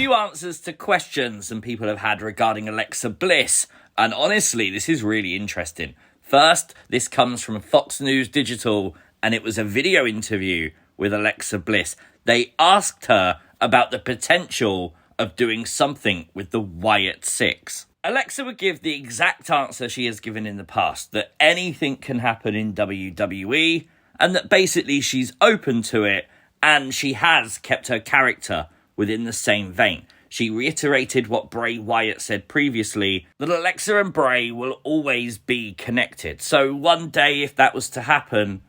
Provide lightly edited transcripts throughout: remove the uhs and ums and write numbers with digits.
few answers to questions some people have had regarding Alexa Bliss. And honestly, this is really interesting. First, this comes from Fox News Digital, and it was a video interview with Alexa Bliss. They asked her about the potential of doing something with the Wyatt Sicks. Alexa would give the exact answer she has given in the past, that anything can happen in WWE, and that basically she's open to it, and she has kept her character within the same vein. She reiterated what Bray Wyatts said previously, that Alexa and Bray will always be connected. So one day, if that was to happen,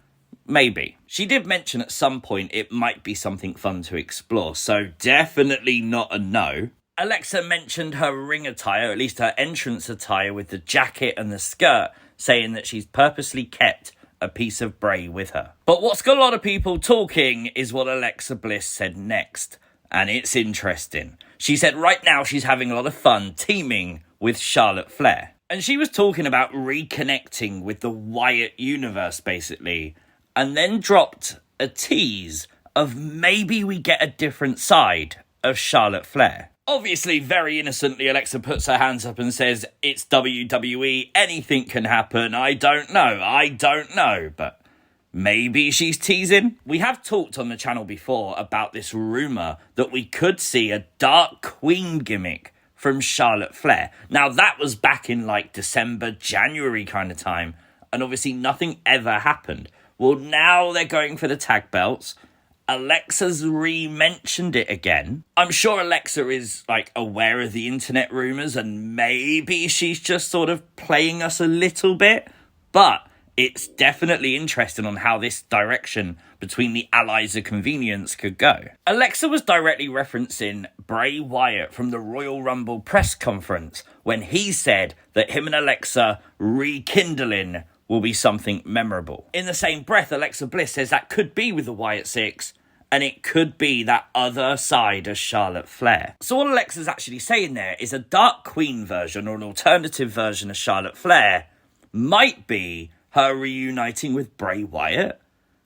maybe. She did mention at some point it might be something fun to explore, so definitely not a no. Alexa mentioned her ring attire, at least her entrance attire with the jacket and the skirt, saying that she's purposely kept a piece of Bray with her. But what's got a lot of people talking is what Alexa Bliss said next. And it's interesting. She said right now she's having a lot of fun teaming with Charlotte Flair. And she was talking about reconnecting with the Wyatt universe, basically. And then dropped a tease of maybe we get a different side of Charlotte Flair. Obviously, very innocently, Alexa puts her hands up and says, it's WWE, anything can happen, I don't know, but maybe she's teasing. We have talked on the channel before about this rumour that we could see a Dark Queen gimmick from Charlotte Flair. Now, that was back in like December, January kind of time, and obviously nothing ever happened. Well, now they're going for the tag belts. Alexa's re-mentioned it again. I'm sure Alexa is, like, aware of the internet rumours and maybe she's just sort of playing us a little bit. But it's definitely interesting on how this direction between the allies of convenience could go. Alexa was directly referencing Bray Wyatt from the Royal Rumble press conference when he said that him and Alexa rekindling will be something memorable. In the same breath, Alexa Bliss says that could be with the Wyatt Sicks, and it could be that other side of Charlotte Flair. So what Alexa's actually saying there is a Dark Queen version or an alternative version of Charlotte Flair might be her reuniting with Bray Wyatt.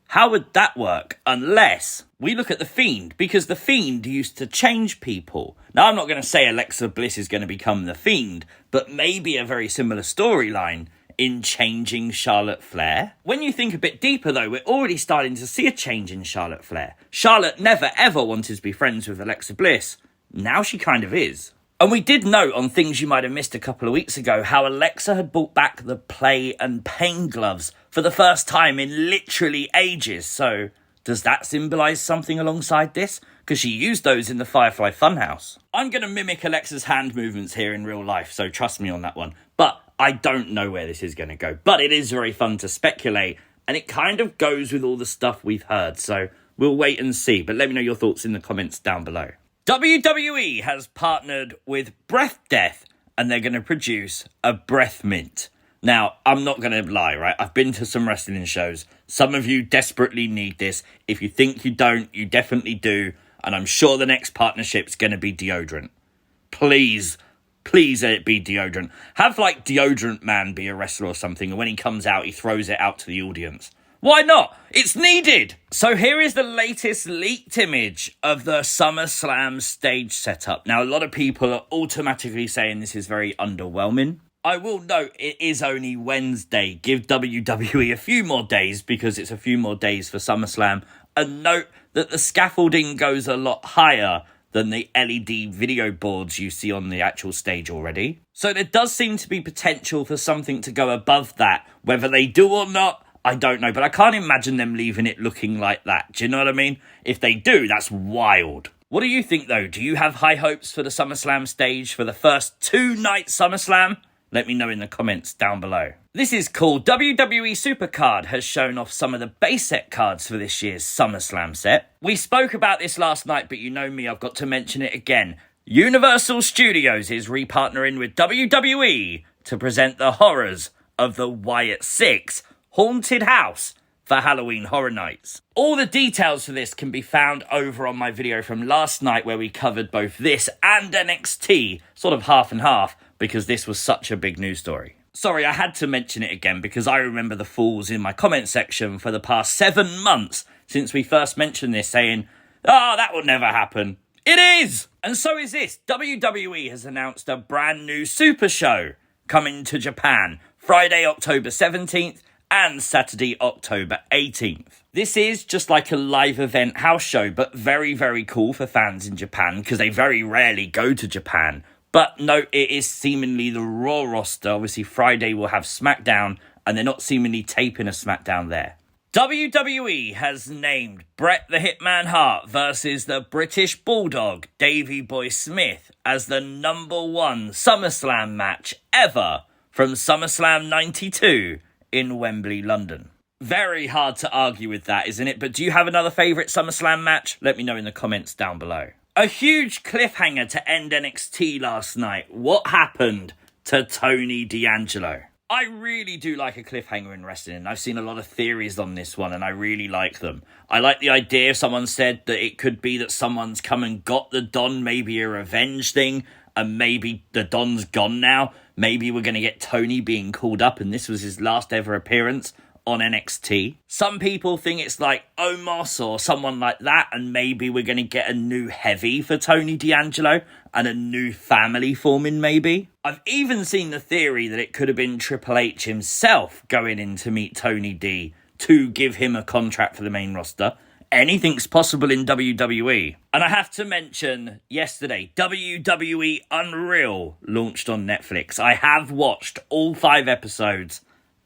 How would that work? Unless we look at The Fiend, because The Fiend used to change people. Now, I'm not going to say Alexa Bliss is going to become The Fiend, but maybe a very similar storyline in changing Charlotte Flair. When you think a bit deeper though, we're already starting to see a change in Charlotte Flair. Charlotte never ever wanted to be friends with Alexa Bliss. Now she kind of is. And we did note on Things You Might Have Missed a couple of weeks ago how Alexa had brought back the play and pain gloves for the first time in literally ages. So does that symbolise something alongside this? Because she used those in the Firefly Funhouse. I'm going to mimic Alexa's hand movements here in real life, so trust me on that one. But I don't know where this is going to go. But it is very fun to speculate, and it kind of goes with all the stuff we've heard. So we'll wait and see. But let me know your thoughts in the comments down below. WWE has partnered with Breath Death, and they're going to produce a breath mint. Now, I'm not going to lie, right? I've been to some wrestling shows. Some of you desperately need this. If you think you don't, you definitely do. And I'm sure the next partnership's going to be deodorant. Please let it be deodorant. Have, like, Deodorant Man be a wrestler or something, and when he comes out, he throws it out to the audience. Why not? It's needed! So here is the latest leaked image of the SummerSlam stage setup. Now, a lot of people are automatically saying this is very underwhelming. I will note it is only Wednesday. Give WWE a few more days because it's a few more days for SummerSlam. And note that the scaffolding goes a lot higher than the LED video boards you see on the actual stage already. So there does seem to be potential for something to go above that. Whether they do or not, I don't know. But I can't imagine them leaving it looking like that. Do you know what I mean? If they do, that's wild. What do you think, though? Do you have high hopes for the SummerSlam stage for the first 2-night SummerSlam? Let me know in the comments down below. This is cool. WWE Supercard has shown off some of the base set cards for this year's SummerSlam set. We spoke about this last night, but you know me, I've got to mention it again. Universal Studios is repartnering with WWE to present the horrors of the Wyatt Sicks Haunted House for Halloween Horror Nights. All the details for this can be found over on my video from last night where we covered both this and NXT, sort of half and half, because this was such a big news story. Sorry, I had to mention it again because I remember the fools in my comment section for the past 7 months since we first mentioned this saying, oh, that would never happen. It is! And so is this. WWE has announced a brand new Super Show coming to Japan Friday, October 17th and Saturday, October 18th. This is just like a live event house show, but very, very cool for fans in Japan because they very rarely go to Japan. But no, it is seemingly the Raw roster. Obviously, Friday will have SmackDown, and they're not seemingly taping a SmackDown there. WWE has named Bret the Hitman Hart versus the British Bulldog, Davey Boy Smith, as the #1 SummerSlam match ever from SummerSlam 92 in Wembley, London. Very hard to argue with that, isn't it? But do you have another favourite SummerSlam match? Let me know in the comments down below. A huge cliffhanger to end NXT last night. What happened to Tony D'Angelo? I really do like a cliffhanger in wrestling, and I've seen a lot of theories on this one, and I really like them. I like the idea someone said that it could be that someone's come and got the Don, maybe a revenge thing, and maybe the Don's gone now. Maybe we're going to get Tony being called up, and this was his last ever appearance on NXT. Some people think it's like Omos or someone like that, and maybe we're going to get a new heavy for Tony D'Angelo and a new family forming maybe. I've even seen the theory that it could have been Triple H himself going in to meet Tony D to give him a contract for the main roster. Anything's possible in WWE. And I have to mention, yesterday, WWE Unreal launched on Netflix. I have watched all 5 episodes,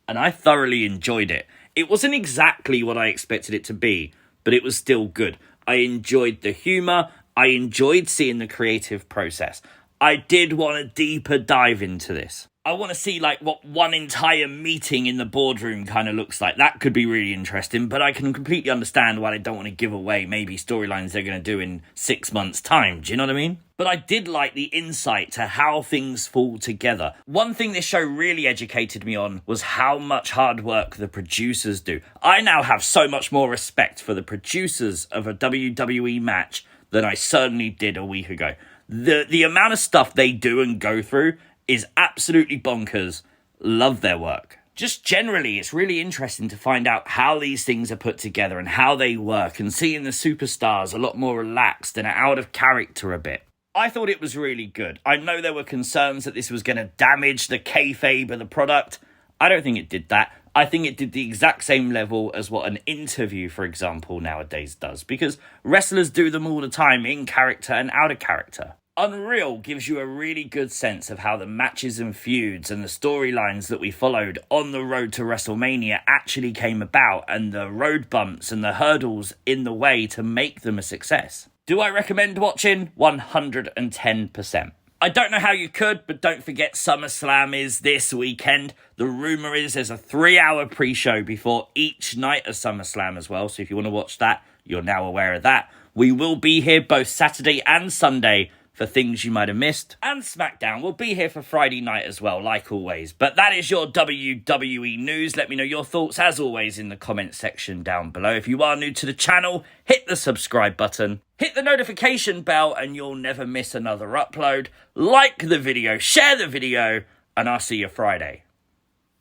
and I thoroughly enjoyed it. It wasn't exactly what I expected it to be, but it was still good. I enjoyed the humour. I enjoyed seeing the creative process. I did want a deeper dive into this. I want to see like what one entire meeting in the boardroom kind of looks like. That could be really interesting, but I can completely understand why they don't want to give away maybe storylines they're going to do in 6 months' time. Do you know what I mean? But I did like the insight to how things fall together. One thing this show really educated me on was how much hard work the producers do. I now have so much more respect for the producers of a WWE match than I certainly did a week ago. The amount of stuff they do and go through is absolutely bonkers. Love their work. Just generally, it's really interesting to find out how these things are put together and how they work, and seeing the superstars a lot more relaxed and out of character a bit. I thought it was really good. I know there were concerns that this was going to damage the kayfabe of the product. I don't think it did that. I think it did the exact same level as what an interview, for example, nowadays does, because wrestlers do them all the time, in character and out of character. Unreal gives you a really good sense of how the matches and feuds and the storylines that we followed on the road to WrestleMania actually came about, and the road bumps and the hurdles in the way to make them a success. Do I recommend watching? 110%. I don't know how you could, but don't forget SummerSlam is this weekend. The rumour is there's a 3-hour pre-show before each night of SummerSlam as well, so if you want to watch that, you're now aware of that. We will be here both Saturday and Sunday for things you might have missed. And SmackDown will be here for Friday night as well, like always. But that is your WWE news. Let me know your thoughts, as always, in the comment section down below. If you are new to the channel, hit the subscribe button, hit the notification bell, and you'll never miss another upload. Like the video, share the video, and I'll see you Friday.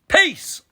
Peace!